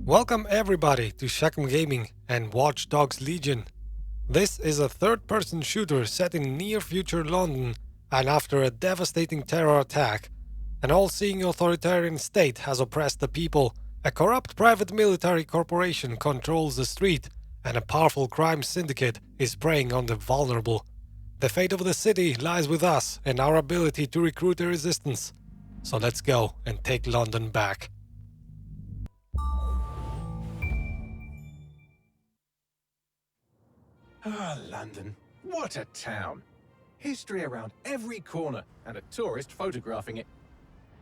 Welcome everybody to ShakmGaming and Watch Dogs Legion. This is a third-person shooter set in near-future London, and after a devastating terror attack, an all-seeing authoritarian state has oppressed the people, a corrupt private military corporation controls the street, and a powerful crime syndicate is preying on the vulnerable. The fate of the city lies with us and our ability to recruit a resistance. So let's go and take London back. Ah, London. What a town. History around every corner and a tourist photographing it.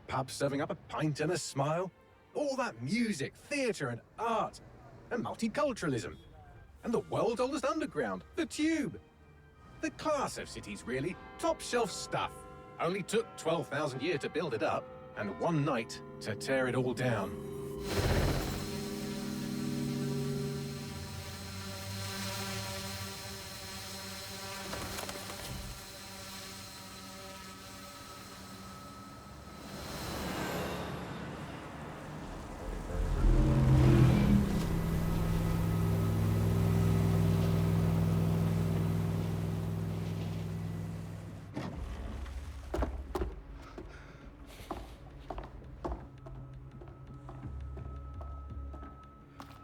Pubs serving up a pint and a smile. All that music, theatre and art. And multiculturalism. And the world's oldest underground, the Tube. The class of cities, really. Top shelf stuff. Only took 12,000 years to build it up, and one night to tear it all down.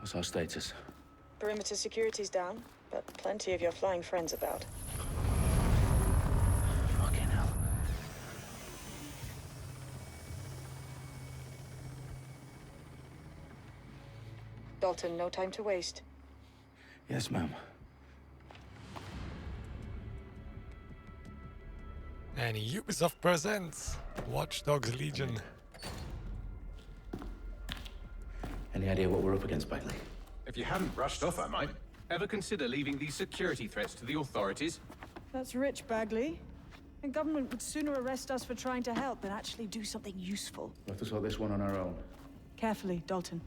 What's our status? Perimeter security's down, but plenty of your flying friends about. Fucking hell. Dalton, no time to waste. Yes, ma'am. And Ubisoft presents Watch Dogs Legion. Any idea what we're up against, Bagley? If you hadn't brushed off, I might. Ever consider leaving these security threats to the authorities? That's rich, Bagley. The government would sooner arrest us for trying to help than actually do something useful. We'll have to sort this one on our own. Carefully, Dalton.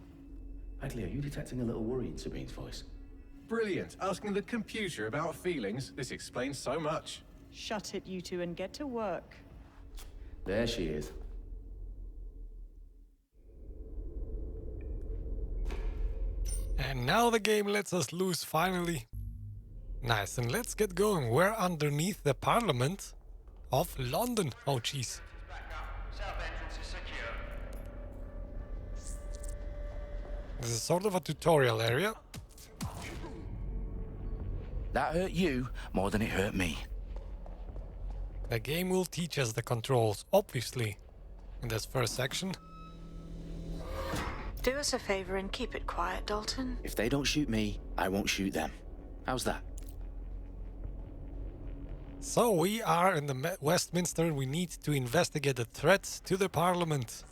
Bagley, are you detecting a little worry in Sabine's voice? Brilliant. Asking the computer about feelings. This explains so much. Shut it, you two, and get to work. There she is. And now the game lets us loose finally. Nice, and let's get going. We're underneath the Parliament of London. Oh jeez. This is sort of a tutorial area. That hurt you more than it hurt me. The game will teach us the controls, obviously, in this first section. Do us a favor and keep it quiet, Dalton. If they don't shoot me, I won't shoot them. How's that? So we are in the Westminster. We need to investigate the threats to the Parliament.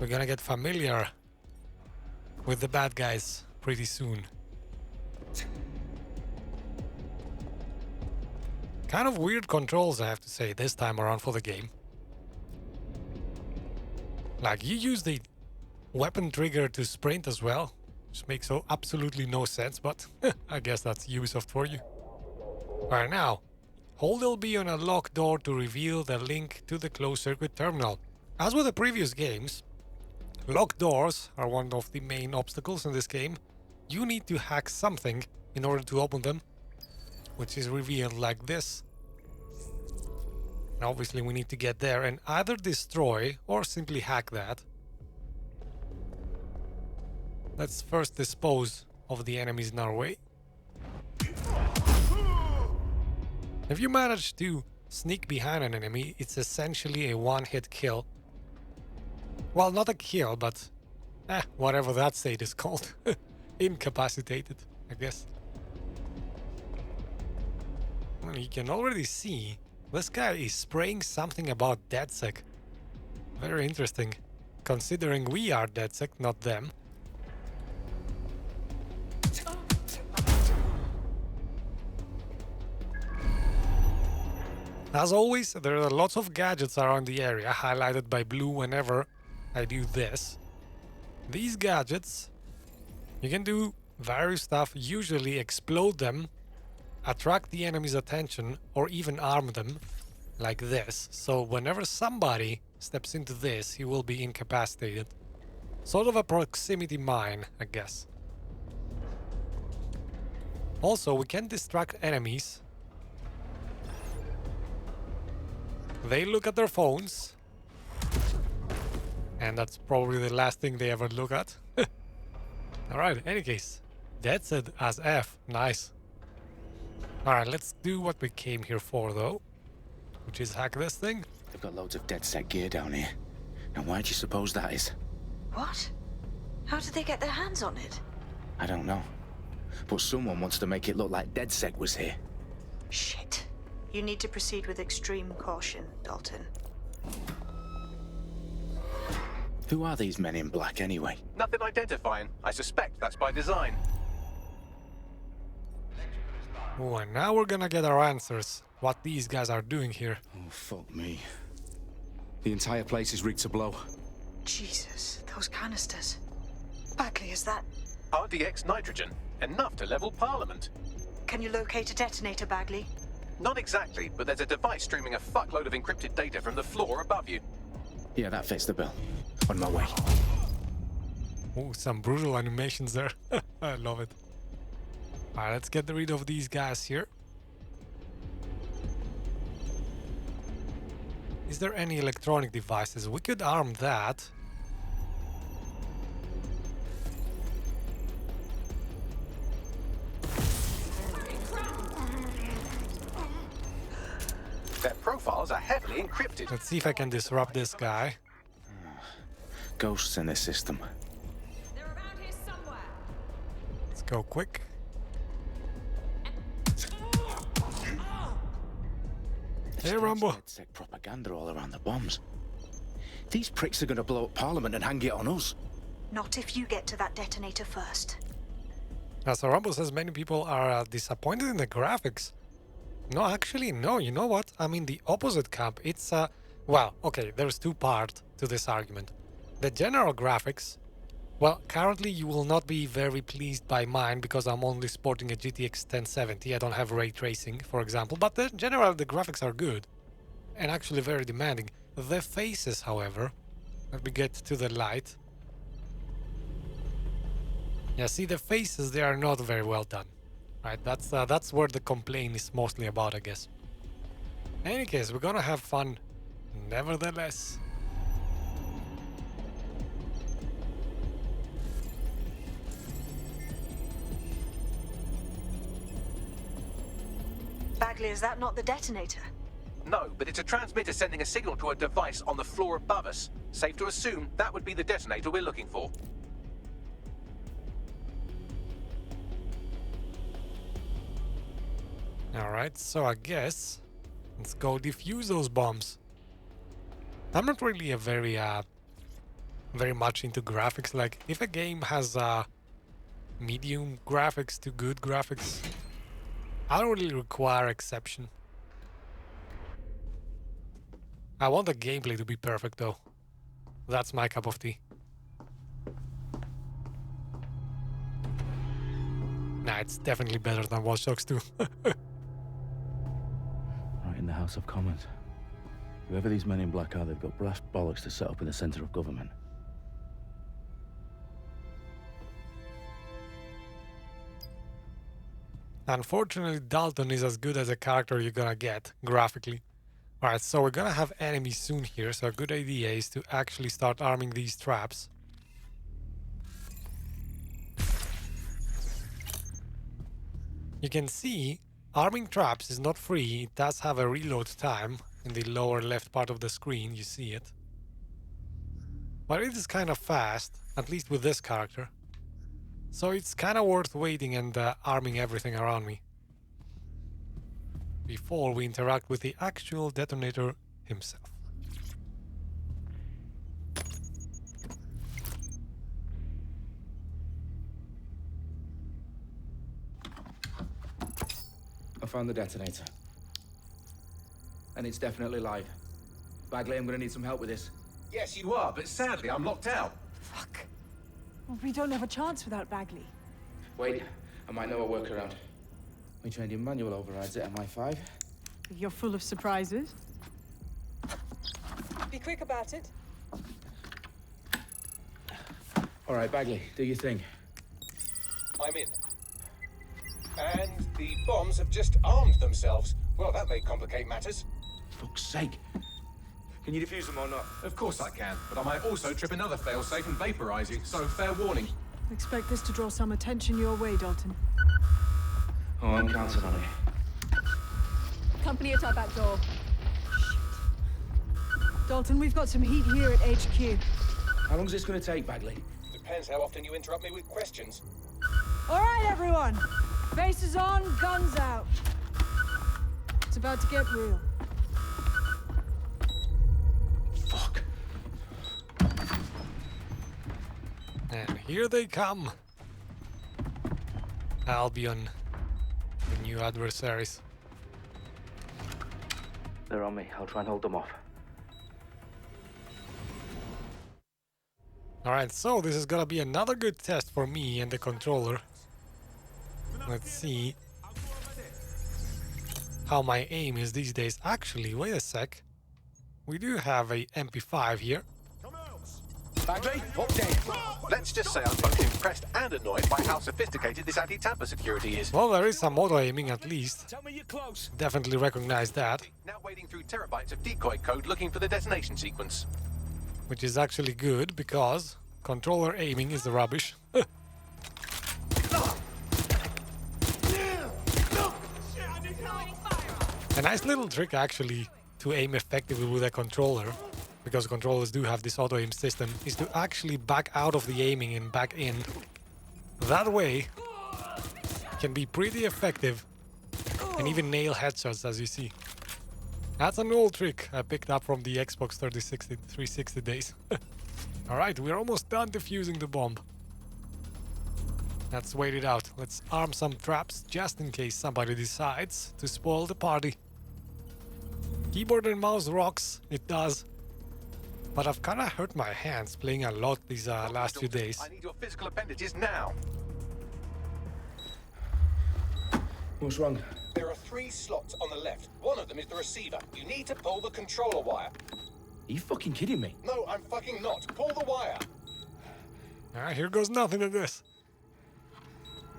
We're gonna get familiar with the bad guys pretty soon. Kind of weird controls, I have to say, this time around for the game. Like, you use the weapon trigger to sprint as well, which makes absolutely no sense, but I guess that's Ubisoft for you. Alright, now, hold LB on a locked door to reveal the link to the closed-circuit terminal. As with the previous games, locked doors are one of the main obstacles in this game. You need to hack something in order to open them, which is revealed like this. And obviously we need to get there and either destroy or simply hack that. Let's first dispose of the enemies in our way. If you manage to sneak behind an enemy, it's essentially a one-hit kill. Well, not a kill, but whatever that state is called. Incapacitated, I guess. Well, you can already see this guy is spraying something about DedSec. Very interesting, considering we are DedSec, not them. As always, there are lots of gadgets around the area, highlighted by blue whenever I do this. These gadgets, you can do various stuff, usually explode them, attract the enemy's attention, or even arm them, like this. So whenever somebody steps into this, he will be incapacitated. Sort of a proximity mine, I guess. Also, we can distract enemies. They look at their phones. And that's probably the last thing they ever look at. Alright, any case. That's it as F. Nice. Alright, let's do what we came here for, though. Which is hack this thing. They've got loads of DedSec gear down here. Now, why do you suppose that is? What? How did they get their hands on it? I don't know. But someone wants to make it look like DedSec was here. Shit. You need to proceed with extreme caution, Dalton. Who are these men in black, anyway? Nothing identifying. I suspect that's by design. Oh, and now we're gonna get our answers. What these guys are doing here. Oh, fuck me. The entire place is rigged to blow. Jesus, those canisters. Bagley, is that... RDX nitrogen. Enough to level Parliament. Can you locate a detonator, Bagley? Not exactly, but there's a device streaming a fuckload of encrypted data from the floor above you. Yeah, that fits the bill. On my way. Oh, some brutal animations there. I love it. Alright, let's get rid of these guys here. Is there any electronic devices? We could arm that. Their profiles are heavily encrypted. Let's see if I can disrupt this guy. Ghosts in this system. They're around here somewhere. Let's go quick. Hey, Rambo. DedSec propaganda all around the bombs. These pricks are going to blow up Parliament and hang it on us. Not if you get to that detonator first. Now, so Rambo says many people are disappointed in the graphics. No, actually, no. You know what? I'm in the opposite camp. It's, well, okay, there's two parts to this argument. The general graphics, well, currently you will not be very pleased by mine because I'm only sporting a GTX 1070. I don't have ray tracing, for example, but in general the graphics are good and actually very demanding. The faces, however, let me get to the light. Yeah, see the faces, they are not very well done. Right, that's where the complaint is mostly about, I guess. In any case, we're gonna have fun nevertheless. Bagley, is that not the detonator? No, but it's a transmitter sending a signal to a device on the floor above us. Safe to assume that would be the detonator we're looking for. Alright, so I guess let's go defuse those bombs. I'm not really a very much into graphics. Like, if a game has medium graphics to good graphics, I don't really require exception. I want the gameplay to be perfect, though. That's my cup of tea. Nah, it's definitely better than Watch Dogs 2. Right in the House of Commons. Whoever these men in black are, they've got brass bollocks to set up in the centre of government. Unfortunately, Dalton is as good as a character you're gonna get, graphically. Alright, so we're gonna have enemies soon here, so a good idea is to actually start arming these traps. You can see, arming traps is not free. It does have a reload time. In the lower left part of the screen, you see it. But it is kind of fast, at least with this character. So it's kind of worth waiting and arming everything around me before we interact with the actual detonator himself. I found the detonator. And it's definitely live. Bagley, I'm gonna need some help with this. Yes, you are, but sadly I'm locked out. Fuck. We don't have a chance without Bagley. Wait, I might know a workaround. We trained in manual overrides at MI5. You're full of surprises. Be quick about it. All right, Bagley, do your thing. I'm in. And the bombs have just armed themselves. Well, that may complicate matters. Fuck's sake. Can you defuse them or not? Of course I can, but I might also trip another failsafe and vaporize you, so fair warning. Expect this to draw some attention your way, Dalton. Oh, I'm counting on it. Company at our back door. Dalton, we've got some heat here at HQ. How long's this going to take, Bagley? Depends how often you interrupt me with questions. All right, everyone. Faces on, guns out. It's about to get real. Fuck. And here they come. Albion, the new adversaries. They're on me. I'll try and hold them off. Alright, so this is gonna be another good test for me and the controller. Let's see how my aim is these days. Actually, wait a sec. We do have a MP5 here. Bagley, update. Let's just say I'm both impressed and annoyed by how sophisticated this anti-tamper security is. Well, there is some auto-aiming at least. Tell me you're close. Definitely recognize that, Now wading through terabytes of decoy code looking for the detonation sequence. which is actually good because controller aiming is the rubbish. A nice little trick actually to aim effectively with a controller, because controllers do have this auto-aim system, is to actually back out of the aiming and back in. That way, it can be pretty effective and even nail headshots, as you see. That's an old trick I picked up from the Xbox 360 days. Alright, we're almost done defusing the bomb. Let's wait it out. Let's arm some traps just in case somebody decides to spoil the party. Keyboard and mouse rocks, it does. But I've kinda hurt my hands playing a lot these last few days. I need your physical appendages now. What's wrong? There are 3 slots on the left. One of them is the receiver. You need to pull the controller wire. Are you fucking kidding me? No, I'm fucking not. Pull the wire. Here goes nothing of this.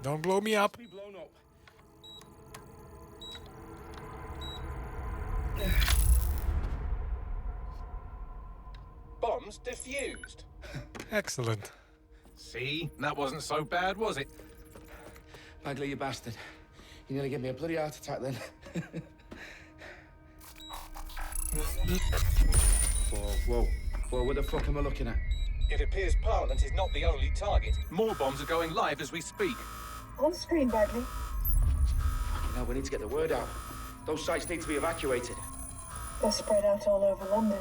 Don't blow me up. Be blown up. Bombs defused. Excellent. See? That wasn't so bad, was it? Bagley, you bastard. You nearly gave me a bloody heart attack then. Whoa. What the fuck am I looking at? It appears Parliament is not the only target. More bombs are going live as we speak. On screen, Bagley. Now we need to get the word out. Those sites need to be evacuated. They're spread out all over London.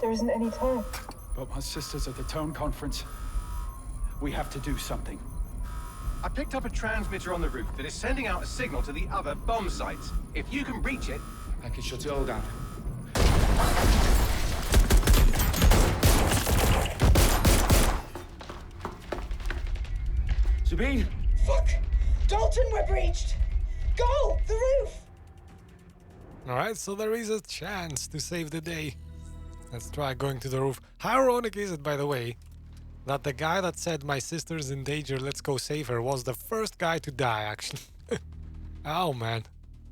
There isn't any time. But my sister's at the town conference. We have to do something. I picked up a transmitter on the roof that is sending out a signal to the other bomb sites. If you can reach it... I can shut it all down. Sabine? Fuck! Dalton, we're breached! Go! The roof! Alright, so there is a chance to save the day. Let's try going to the roof. How ironic is it, by the way, that the guy that said my sister's in danger, let's go save her, was the first guy to die, actually. Oh man,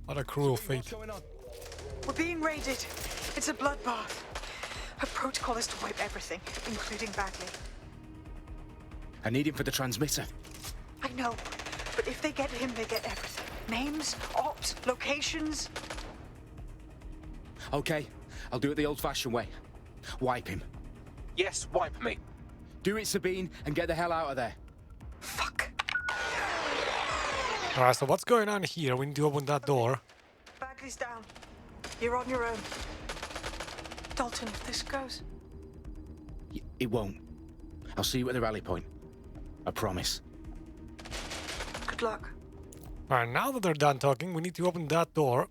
what a cruel fate. We're being raided. It's a bloodbath. Her protocol is to wipe everything, including Bagley. I need him for the transmitter. I know, but if they get him, they get everything. Names, ops, locations. Okay, I'll do it the old-fashioned way. Wipe him. Yes, wipe me. Do it, Sabine, and get the hell out of there. Fuck. Alright, so what's going on here? We need to open that door. Bagley's down. You're on your own. Dalton, if this goes... It won't. I'll see you at the rally point. I promise. Good luck. Alright, now that they're done talking, we need to open that door.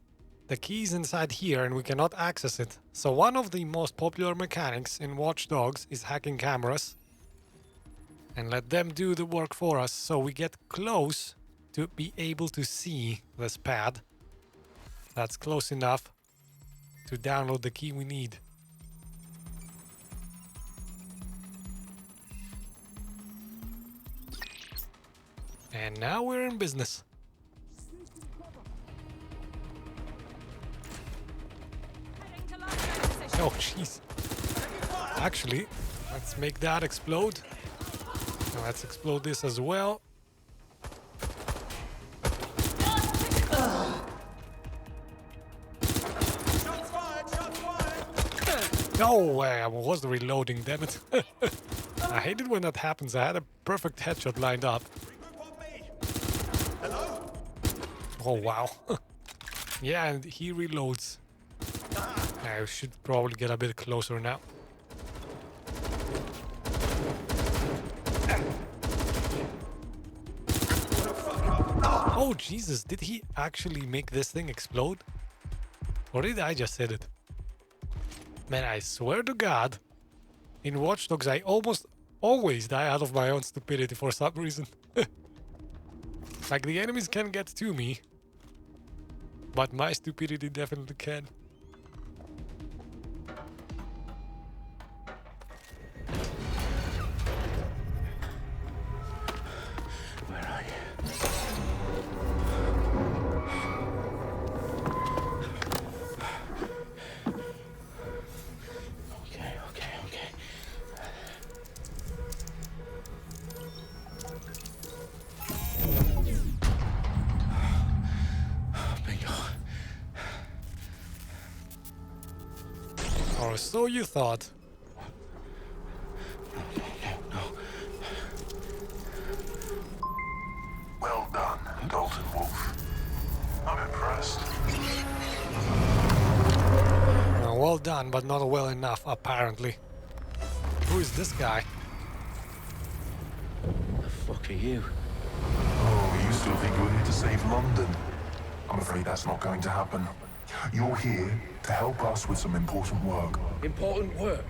The key's inside here and we cannot access it. So one of the most popular mechanics in Watch Dogs is hacking cameras. And let them do the work for us so we get close to be able to see this pad. That's close enough to download the key we need. And now we're in business. Oh, jeez. Actually, let's make that explode. Now let's explode this as well. No way, I was reloading, damn it. I hate it when that happens. I had a perfect headshot lined up. Oh, wow. Yeah, and he reloads. I should probably get a bit closer now. Oh, Jesus, did he actually make this thing explode? Or did I just hit it? Man, I swear to God, in Watch Dogs, I almost always die out of my own stupidity for some reason. Like, the enemies can get to me, but my stupidity definitely can. Where are you? Okay. Bingo. Or so you thought. No. Well done, Dalton Wolf. I'm impressed. Well done, but not well enough, apparently. Who is this guy? The fuck are you? Oh, you still think you're here to save London? I'm afraid that's not going to happen. You're here to help us with some important work. Important work.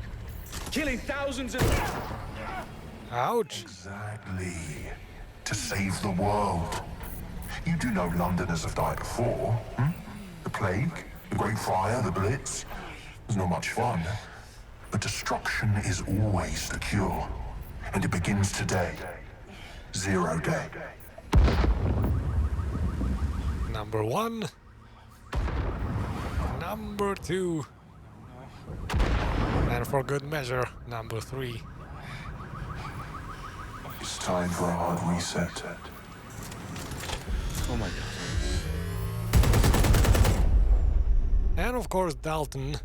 Killing thousands of... Ouch. Exactly. To save the world. You do know Londoners have died before, hmm? The plague, the Great Fire, the Blitz. It's not much fun. But destruction is always the cure. And it begins today. 0 day. Number 1. Number 2. And for good measure, number 3. It's time for a hard reset. Oh my God. And of course, Dalton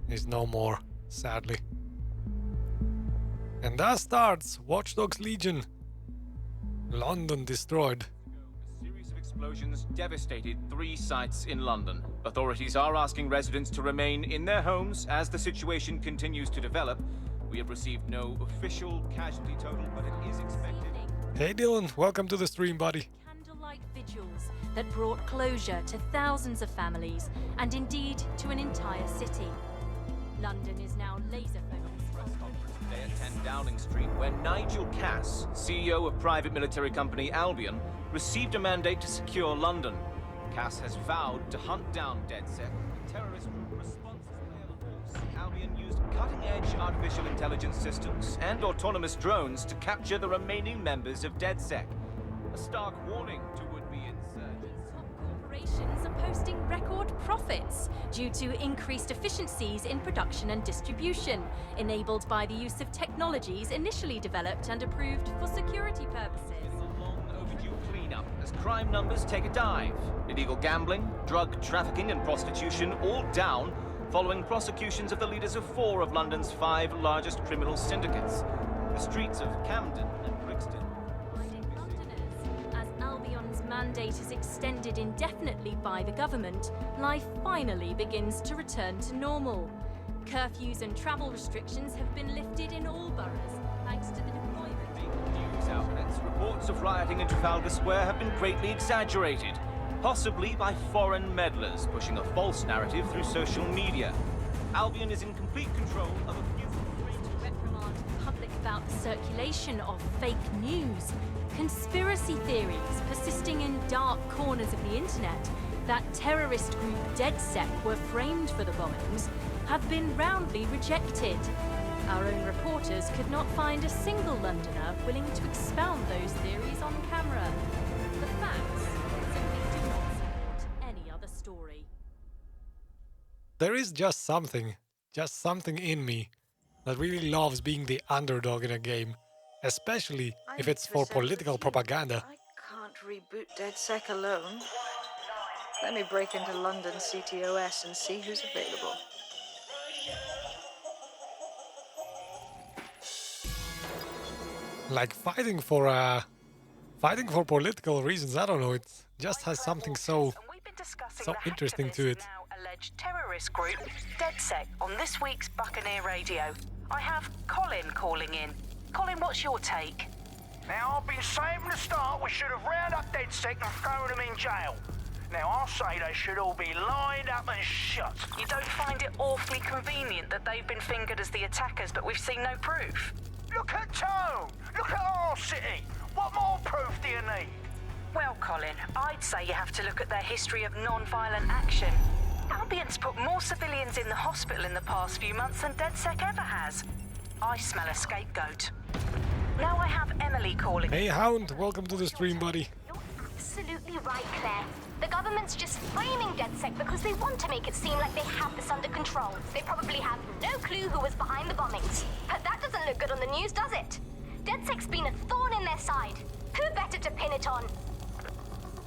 is no more, sadly. And thus starts Watch Dogs Legion. London destroyed. A series of explosions devastated 3 sites in London. Authorities are asking residents to remain in their homes as the situation continues to develop. We have received no official casualty total, but it is expected. Hey Dylan, welcome to the stream, buddy. Candlelight vigils that brought closure to thousands of families and indeed to an entire city. London is now laser focused. Press conference today at 10 Downing Street, where Nigel Cass, CEO of private military company Albion, received a mandate to secure London. Cass has vowed to hunt down DedSec, the terrorist group responsible for the force. Albion used cutting-edge artificial intelligence systems and autonomous drones to capture the remaining members of DedSec. A stark warning to would-be insurgents. Top corporations are posting record profits due to increased efficiencies in production and distribution, enabled by the use of technologies initially developed and approved for security purposes. A long overdue cleanup as crime numbers take a dive. Illegal gambling, drug trafficking and prostitution all down following prosecutions of the leaders of 4 of London's 5 largest criminal syndicates. The streets of Camden and Brixton. Londoners, as Albion's mandate is extended indefinitely by the government, life finally begins to return to normal. Curfews and travel restrictions have been lifted in all boroughs, thanks to the deployment. News outlets, reports of rioting in Trafalgar Square have been greatly exaggerated, possibly by foreign meddlers pushing a false narrative through social media. Albion is in complete control of a few... To reprimand the public about the circulation of fake news, conspiracy theories persisting in dark corners of the internet that terrorist group DedSec were framed for the bombings have been roundly rejected. Our own reporters could not find a single Londoner willing to expound those theories on camera. there is just something in me that really loves being the underdog in a game, especially if it's for political propaganda. I can't reboot DedSec alone. Let me break into London CTOS and see who's available. Like fighting for political reasons, I don't know, it just has something so interesting to it. Alleged terrorist group DedSec on this week's Buccaneer Radio. I have Colin calling in. Colin, what's your take? Now, I've been saying from the start we should have rounded up DedSec and thrown them in jail. Now, I'll say they should all be lined up and shot. You don't find it awfully convenient that they've been fingered as the attackers, but we've seen no proof? Look at Tone! Look at our city! What more proof do you need? Well, Colin, I'd say you have to look at their history of non-violent action. Albion's put more civilians in the hospital in the past few months than DedSec ever has. I smell a scapegoat. Now I have Emily calling. Hey Hound, welcome to the stream, buddy. You're absolutely right, Claire. The government's just framing DedSec because they want to make it seem like they have this under control. They probably have no clue who was behind the bombings. But that doesn't look good on the news, does it? DedSec's been a thorn in their side. Who better to pin it on?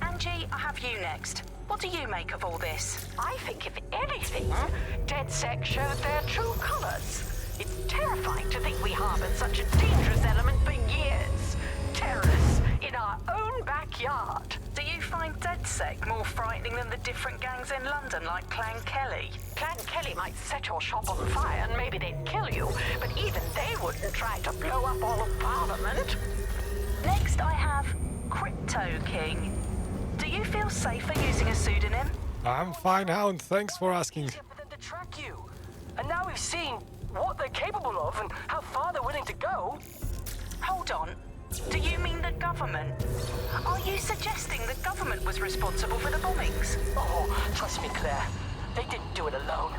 Angie, I have you next. What do you make of all this? I think, if anything, DedSec showed their true colors. It's terrifying to think we harbored such a dangerous element for years. Terrorists in our own backyard. Do you find DedSec more frightening than the different gangs in London, like Clan Kelly? Clan Kelly might set your shop on fire and maybe they'd kill you, but even they wouldn't try to blow up all of Parliament. Next, I have Crypto King. Do you feel safer using a pseudonym? I'm fine, Hound. Thanks for asking. For them to track you. And now we've seen what they're capable of and how far they're willing to go. Hold on. Do you mean the government? Are you suggesting the government was responsible for the bombings? Oh, trust me, Claire. They didn't do it alone.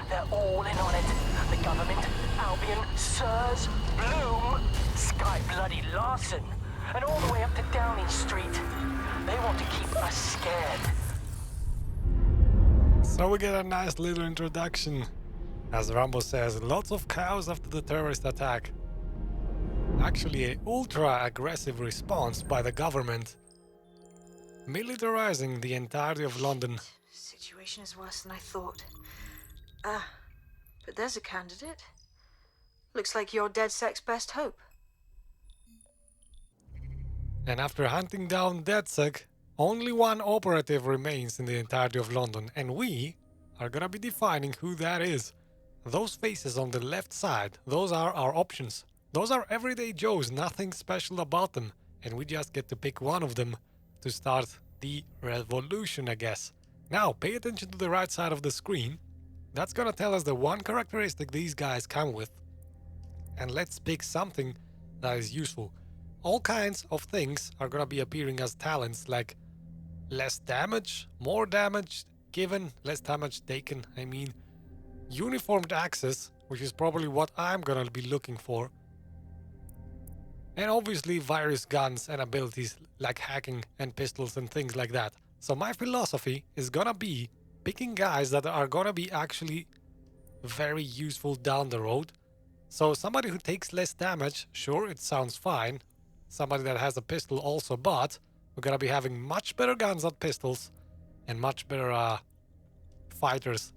They're all in on it. The government, Albion, Sirs, Bloom, Sky Bloody Larson, and all the way up to Downing Street. They want to keep us scared. So we get a nice little introduction. As Rambo says, lots of chaos after the terrorist attack. Actually, an ultra-aggressive response by the government, militarizing the entirety of London. Situation is worse than I thought. But there's a candidate. Looks like you're DedSec's best hope. And after hunting down DedSec, only one operative remains in the entirety of London, and we are gonna be defining who that is. Those faces on the left side, those are our options. Those are everyday Joes, nothing special about them, and we just get to pick one of them to start the revolution, I guess. Now, pay attention to the right side of the screen. That's gonna tell us the one characteristic these guys come with. And let's pick something that is useful. All kinds of things are gonna be appearing as talents, like less damage, more damage given, less damage taken, I mean. Uniformed access, which is probably what I'm gonna be looking for. And obviously various guns and abilities like hacking and pistols and things like that. So my philosophy is gonna be picking guys that are gonna be actually very useful down the road. So somebody who takes less damage, sure, it sounds fine. Somebody that has a pistol also, but we're gonna be having much better guns than pistols and much better fighters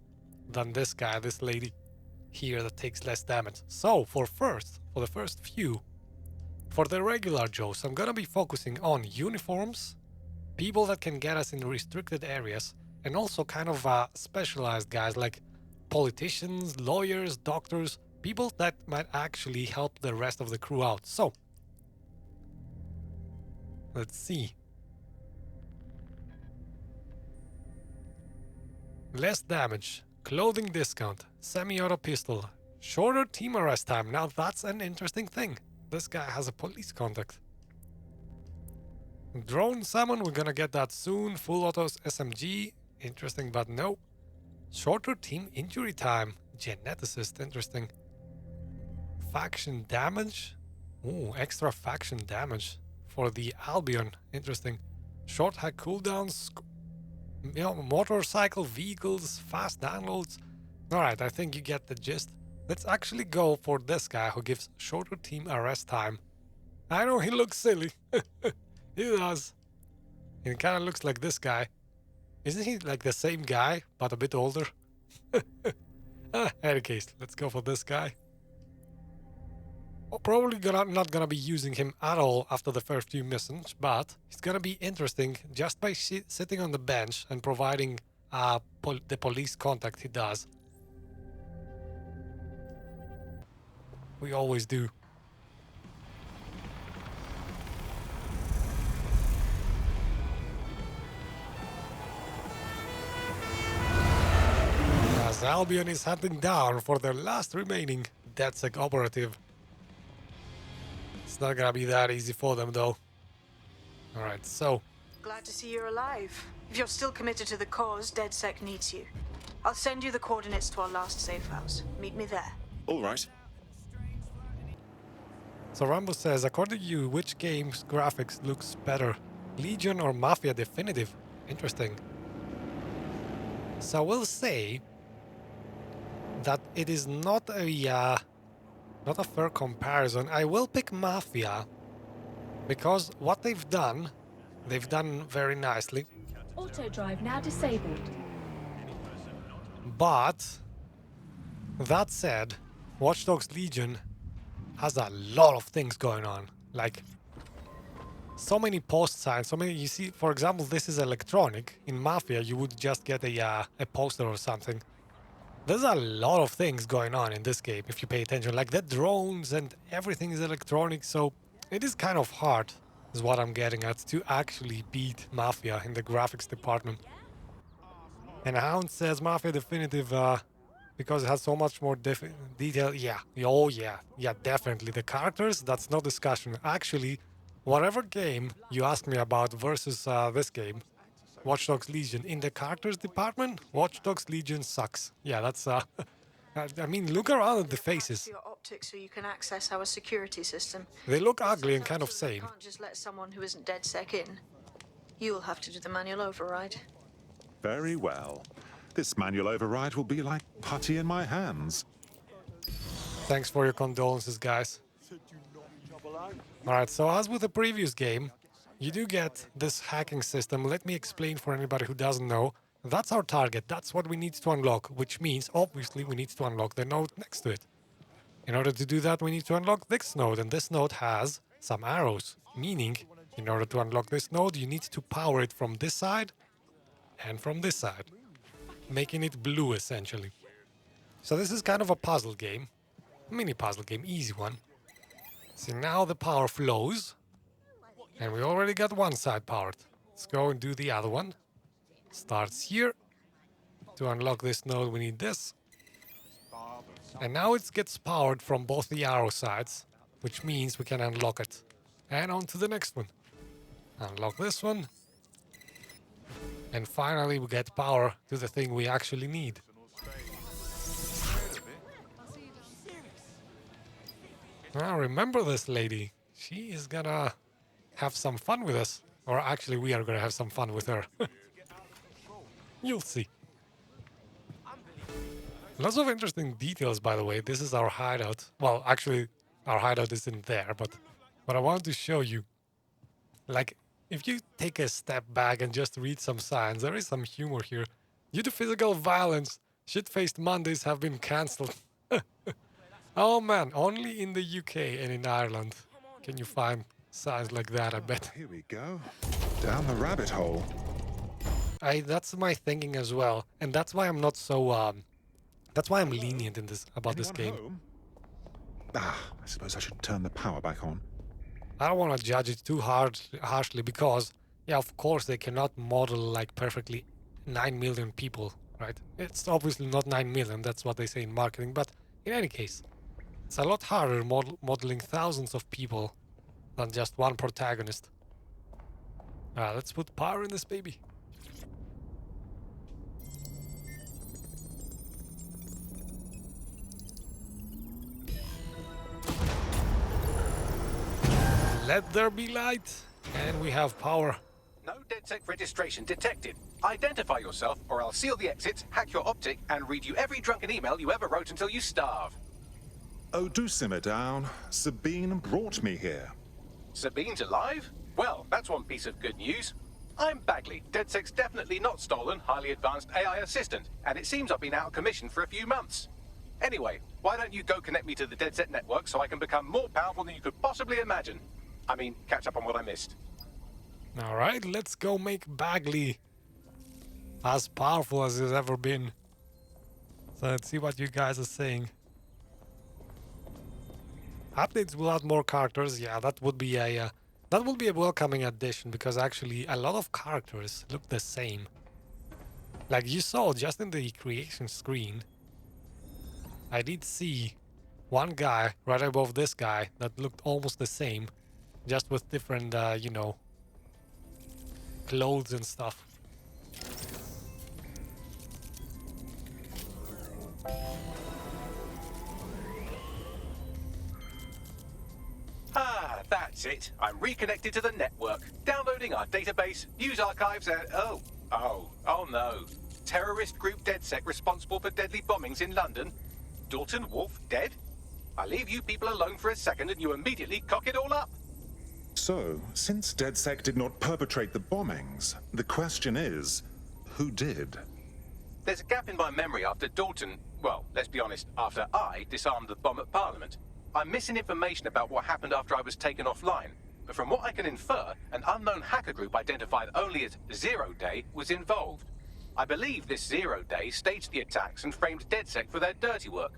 than this guy, this lady here that takes less damage. So for the first few, for the regular Joes, I'm gonna be focusing on uniforms, people that can get us in restricted areas, and also kind of specialized guys like politicians, lawyers, doctors, people that might actually help the rest of the crew out. So let's see. Less damage, clothing discount, semi-auto pistol, shorter team arrest time. Now that's an interesting thing. This guy has a police contact. Drone summon, we're gonna get that soon. Full autos SMG, interesting, but no. Shorter team injury time, geneticist, interesting. Faction damage, ooh, extra faction damage for the Albion, interesting. Short hack cooldowns, motorcycle vehicles, fast downloads. Alright, I think you get the gist. Let's actually go for this guy who gives shorter team arrest time. I know he looks silly. He does. He kind of looks like this guy. Isn't he like the same guy, but a bit older? Any case, let's go for this guy. Probably not gonna be using him at all after the first few missions, but he's gonna be interesting just by sitting on the bench and providing the police contact he does. We always do. As Albion is hunting down for their last remaining DedSec operative. It's not gonna be that easy for them though. Alright, so... Glad to see you're alive. If you're still committed to the cause, DedSec needs you. I'll send you the coordinates to our last safe house. Meet me there. All right. So Rambo says, according to you, which game's graphics looks better? Legion or Mafia Definitive? Interesting. So I will say that it is not a fair comparison. I will pick Mafia because what they've done very nicely. Auto drive now disabled. But that said, Watch Dogs Legion has a lot of things going on. Like so many post signs, so many. You see, for example, this is electronic. In Mafia, you would just get a poster or something. There's a lot of things going on in this game if you pay attention. Like the drones and everything is electronic, so it is kind of hard, is what I'm getting at, to actually beat Mafia in the graphics department. And Hound says Mafia Definitive because it has so much more detail. Yeah, oh yeah, definitely. The characters, that's no discussion. Actually, whatever game you ask me about versus this game, Watch Dogs Legion, in the characters department, Watch Dogs Legion sucks. Yeah, that's I mean, look around at the faces. Your optics so you can access our security system. They look ugly and kind of same. You can't just let someone who isn't DedSec in. You'll have to do the manual override. Very well. This manual override will be like putty in my hands. Thanks for your condolences, guys. Alright, so as with the previous game, you do get this hacking system. Let me explain for anybody who doesn't know. That's our target. That's what we need to unlock, which means, obviously, we need to unlock the node next to it. In order to do that, we need to unlock this node, and this node has some arrows, meaning, in order to unlock this node, you need to power it from this side and from this side, making it blue, essentially. So this is kind of a puzzle game, mini puzzle game, easy one. See, now the power flows, and we already got one side powered. Let's go and do the other one. Starts here. To unlock this node, we need this. And now it gets powered from both the arrow sides, which means we can unlock it. And on to the next one. Unlock this one. And finally, we get power to the thing we actually need. Now, remember this lady. She is gonna have some fun with us. Or actually, we are gonna have some fun with her. You'll see. Lots of interesting details, by the way. This is our hideout. Well, actually, our hideout isn't there, but what I wanted to show you, like, if you take a step back and just read some signs, there is some humor here. Due to physical violence, shit-faced Mondays have been cancelled. Oh man, only in the UK and in Ireland can you find signs like that, I bet. Here we go. Down the rabbit hole. That's my thinking as well, and that's why I'm not so that's why I'm lenient in this about this game. Home? I suppose I should turn the power back on. I don't want to judge it too harshly because, yeah, of course they cannot model like perfectly 9 million people, right? It's obviously not 9 million, that's what they say in marketing, but in any case, it's a lot harder modeling thousands of people than just one protagonist. Let's put power in this baby. Let there be light, and we have power. No DedSec registration detected. Identify yourself, or I'll seal the exits, hack your optic, and read you every drunken email you ever wrote until you starve. Oh, do simmer down. Sabine brought me here. Sabine's alive? Well, that's one piece of good news. I'm Bagley, DedSec's definitely not stolen, highly advanced AI assistant, and it seems I've been out of commission for a few months. Anyway, why don't you go connect me to the DedSec network so I can become more powerful than you could possibly imagine? I mean, catch up on what I missed. Alright, let's go make Bagley as powerful as he's ever been. So let's see what you guys are saying. Updates will add more characters. Yeah, that would be a welcoming addition, because actually a lot of characters look the same. Like you saw just in the creation screen, I did see one guy right above this guy that looked almost the same, just with different, you know, clothes and stuff. Ah, that's it. I'm reconnected to the network, downloading our database, news archives, and oh no. Terrorist group DedSec responsible for deadly bombings in London. Dalton Wolf dead? I leave you people alone for a second and you immediately cock it all up. So, since DedSec did not perpetrate the bombings, the question is, who did? There's a gap in my memory after Dalton, well, let's be honest, after I disarmed the bomb at Parliament. I'm missing information about what happened after I was taken offline, but from what I can infer, an unknown hacker group identified only as Zero Day was involved. I believe this Zero Day staged the attacks and framed DedSec for their dirty work.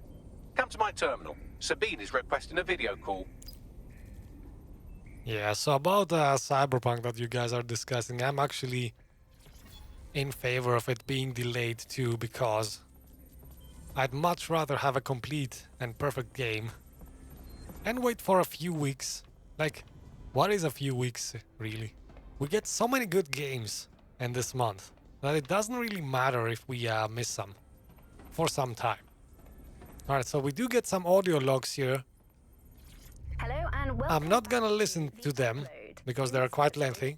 Come to my terminal. Sabine is requesting a video call. Yeah, so about Cyberpunk that you guys are discussing, I'm actually in favor of it being delayed too, because I'd much rather have a complete and perfect game and wait for a few weeks. Like, what is a few weeks, really? We get so many good games in this month that it doesn't really matter if we miss some for some time. Alright, so we do get some audio logs here. Hello and welcome. I'm not gonna listen to them because they're quite lengthy.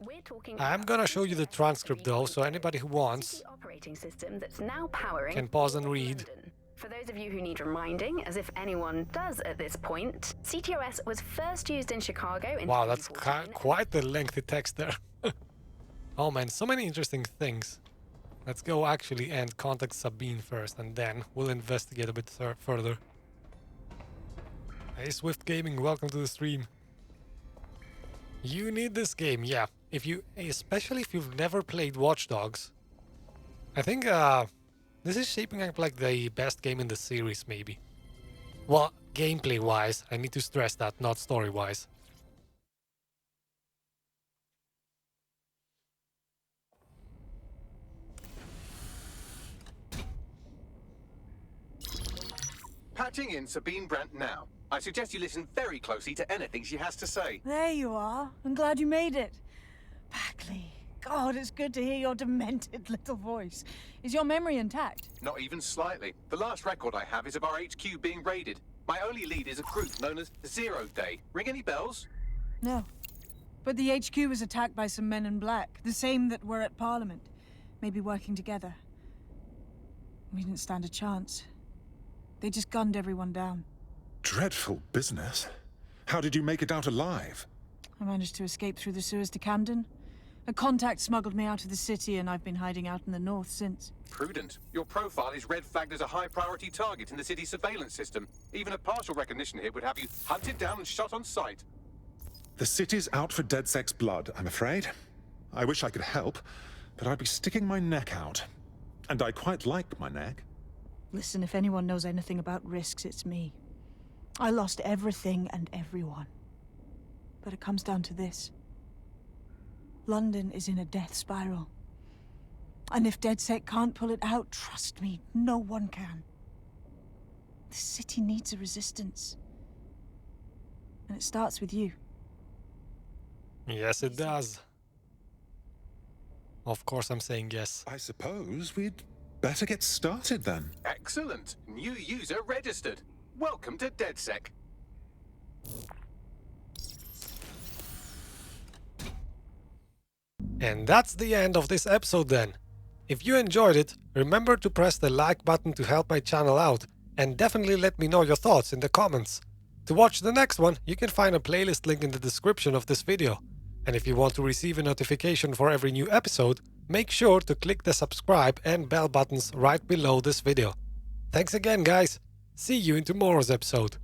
I'm gonna show you the transcript though, so anybody who wants operating system that's now powering can pause and read. For those of you who need reminding, as if anyone does at this point, CTOS was first used in Chicago in Wow, that's quite the lengthy text there. Oh man, so many interesting things. Let's go actually and contact Sabine first, and then we'll investigate a bit further. Hey ShakmGaming, welcome to the stream. You need this game, yeah. Especially if you've never played Watch Dogs. I think this is shaping up like the best game in the series, maybe. Well, gameplay-wise, I need to stress that, not story-wise. Patching in Sabine Brandt now. I suggest you listen very closely to anything she has to say. There you are. I'm glad you made it. Bagley. God, it's good to hear your demented little voice. Is your memory intact? Not even slightly. The last record I have is of our HQ being raided. My only lead is a group known as Zero Day. Ring any bells? No. But the HQ was attacked by some men in black, the same that were at Parliament. Maybe working together. We didn't stand a chance. They just gunned everyone down. Dreadful business. How did you make it out alive? I managed to escape through the sewers to Camden. A contact smuggled me out of the city, and I've been hiding out in the north since. Prudent. Your profile is red flagged as a high-priority target in the city's surveillance system. Even a partial recognition hit would have you hunted down and shot on sight. The city's out for DedSec's blood, I'm afraid. I wish I could help, but I'd be sticking my neck out. And I quite like my neck. Listen, if anyone knows anything about risks, it's me. I lost everything and everyone. But it comes down to this. London is in a death spiral. And if DedSec can't pull it out, trust me, no one can. The city needs a resistance. And it starts with you. Yes, it does. Of course I'm saying yes. I suppose we'd better get started then. Excellent. New user registered. Welcome to DedSec. And that's the end of this episode then. If you enjoyed it, remember to press the like button to help my channel out, and definitely let me know your thoughts in the comments. To watch the next one, you can find a playlist link in the description of this video. And if you want to receive a notification for every new episode, make sure to click the subscribe and bell buttons right below this video. Thanks again, guys. See you in tomorrow's episode.